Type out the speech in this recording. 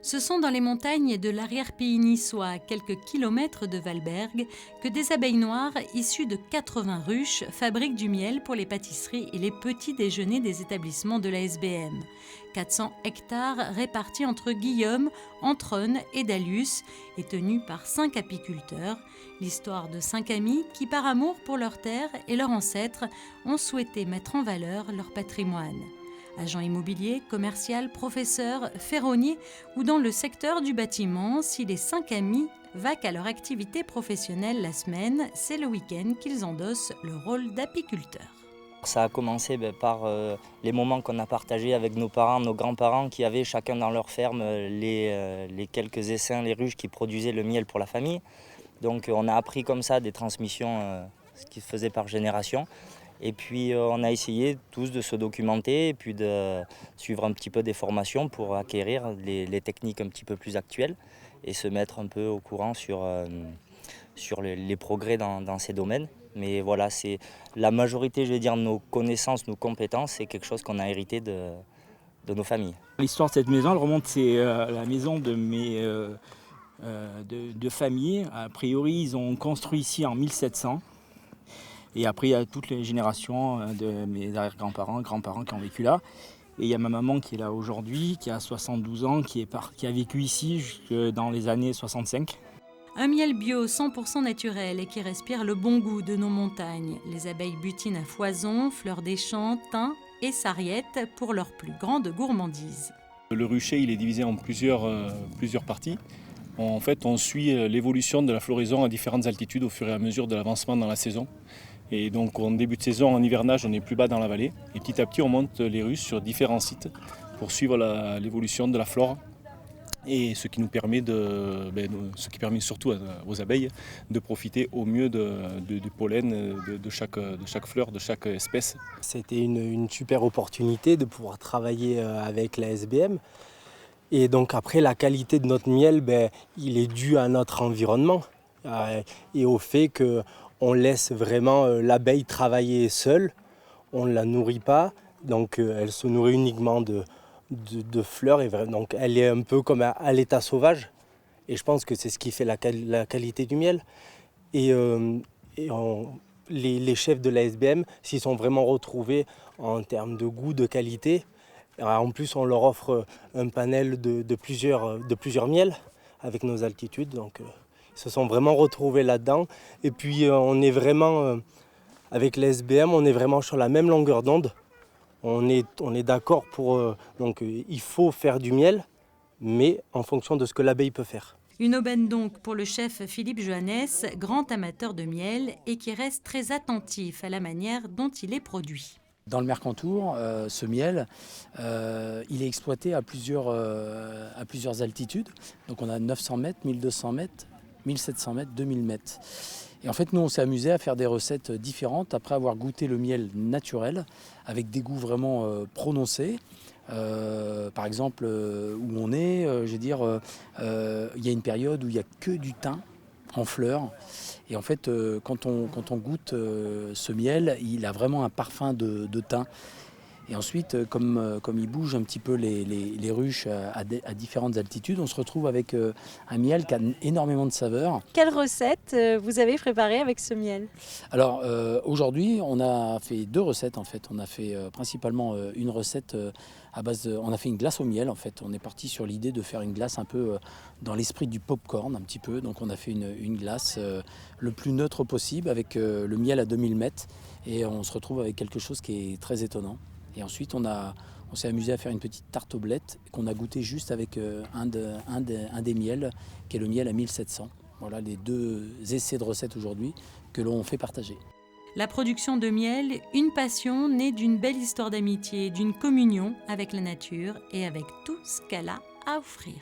Ce sont dans les montagnes de l'arrière-pays niçois, à quelques kilomètres de Valberg, que des abeilles noires issues de 80 ruches fabriquent du miel pour les pâtisseries et les petits déjeuners des établissements de la SBM. 400 hectares répartis entre Guillaume, Antronne et Dalius et tenus par 5 apiculteurs. L'histoire de 5 amis qui, par amour pour leur terre et leurs ancêtres, ont souhaité mettre en valeur leur patrimoine. Agent immobilier, commercial, professeur, ferronnier ou dans le secteur du bâtiment, si les 5 amis vaquent à leur activité professionnelle la semaine, c'est le week-end qu'ils endossent le rôle d'apiculteurs. Ça a commencé par les moments qu'on a partagés avec nos parents, nos grands-parents qui avaient chacun dans leur ferme les quelques essaims, les ruches qui produisaient le miel pour la famille. Donc on a appris comme ça des transmissions, ce qui se faisait par génération. Et puis on a essayé tous de se documenter et puis de suivre un petit peu des formations pour acquérir les techniques un petit peu plus actuelles et se mettre un peu au courant sur les progrès dans ces domaines. Mais voilà, c'est la majorité, je vais dire, de nos connaissances, nos compétences, c'est quelque chose qu'on a hérité de nos familles. L'histoire de cette maison, elle remonte, c'est la maison de mes de famille. A priori, ils ont construit ici en 1700. Et après, il y a toutes les générations de mes arrière-grands-parents, grands-parents qui ont vécu là. Et il y a ma maman qui est là aujourd'hui, qui a 72 ans, qui a vécu ici jusque dans les années 65. Un miel bio 100% naturel et qui respire le bon goût de nos montagnes. Les abeilles butinent à foison, fleurs des champs, thym et sarriette pour leur plus grande gourmandise. Le rucher, il est divisé en plusieurs parties. En fait, on suit l'évolution de la floraison à différentes altitudes au fur et à mesure de l'avancement dans la saison. Et donc en début de saison, en hivernage, on est plus bas dans la vallée. Et petit à petit, on monte les ruches sur différents sites pour suivre l'évolution de la flore. Et ce qui permet surtout aux abeilles de profiter au mieux du pollen de chaque fleur, de chaque espèce. C'était une super opportunité de pouvoir travailler avec la SBM. Et donc après, la qualité de notre miel, il est dû à notre environnement et au fait qu'on laisse vraiment l'abeille travailler seule. On ne la nourrit pas, donc elle se nourrit uniquement de fleurs. Et donc elle est un peu comme à l'état sauvage. Et je pense que c'est ce qui fait la qualité du miel. Les chefs de la SBM s'y sont vraiment retrouvés en termes de goût, de qualité. En plus, on leur offre un panel de plusieurs miels avec nos altitudes. Donc, ils se sont vraiment retrouvés là-dedans. Et puis, on est vraiment, avec les SBM, on est vraiment sur la même longueur d'onde. On est d'accord donc, il faut faire du miel, mais en fonction de ce que l'abeille peut faire. Une aubaine donc pour le chef Philippe Johannes, grand amateur de miel et qui reste très attentif à la manière dont il est produit. Dans le Mercantour, ce miel, il est exploité à plusieurs altitudes. Donc on a 900 mètres, 1200 mètres, 1700 mètres, 2000 mètres. Et en fait, nous, on s'est amusé à faire des recettes différentes après avoir goûté le miel naturel, avec des goûts vraiment prononcés. Par exemple, où on est, il y a une période où il n'y a que du thym en fleurs. Et en fait, quand on goûte ce miel, il a vraiment un parfum de thym. Et ensuite, comme il bouge un petit peu les ruches à différentes altitudes, on se retrouve avec un miel qui a énormément de saveur. Quelle recette vous avez préparée avec ce miel? Alors aujourd'hui, on a fait 2 recettes en fait. On a fait principalement une recette à base on a fait une glace au miel en fait. On est parti sur l'idée de faire une glace un peu dans l'esprit du popcorn un petit peu. Donc on a fait une glace le plus neutre possible avec le miel à 2000 mètres et on se retrouve avec quelque chose qui est très étonnant. Et ensuite, on s'est amusé à faire une petite tarte aux blettes qu'on a goûté juste avec un des miels, qui est le miel à 1700. Voilà les 2 essais de recettes aujourd'hui que l'on fait partager. La production de miel, une passion née d'une belle histoire d'amitié, d'une communion avec la nature et avec tout ce qu'elle a à offrir.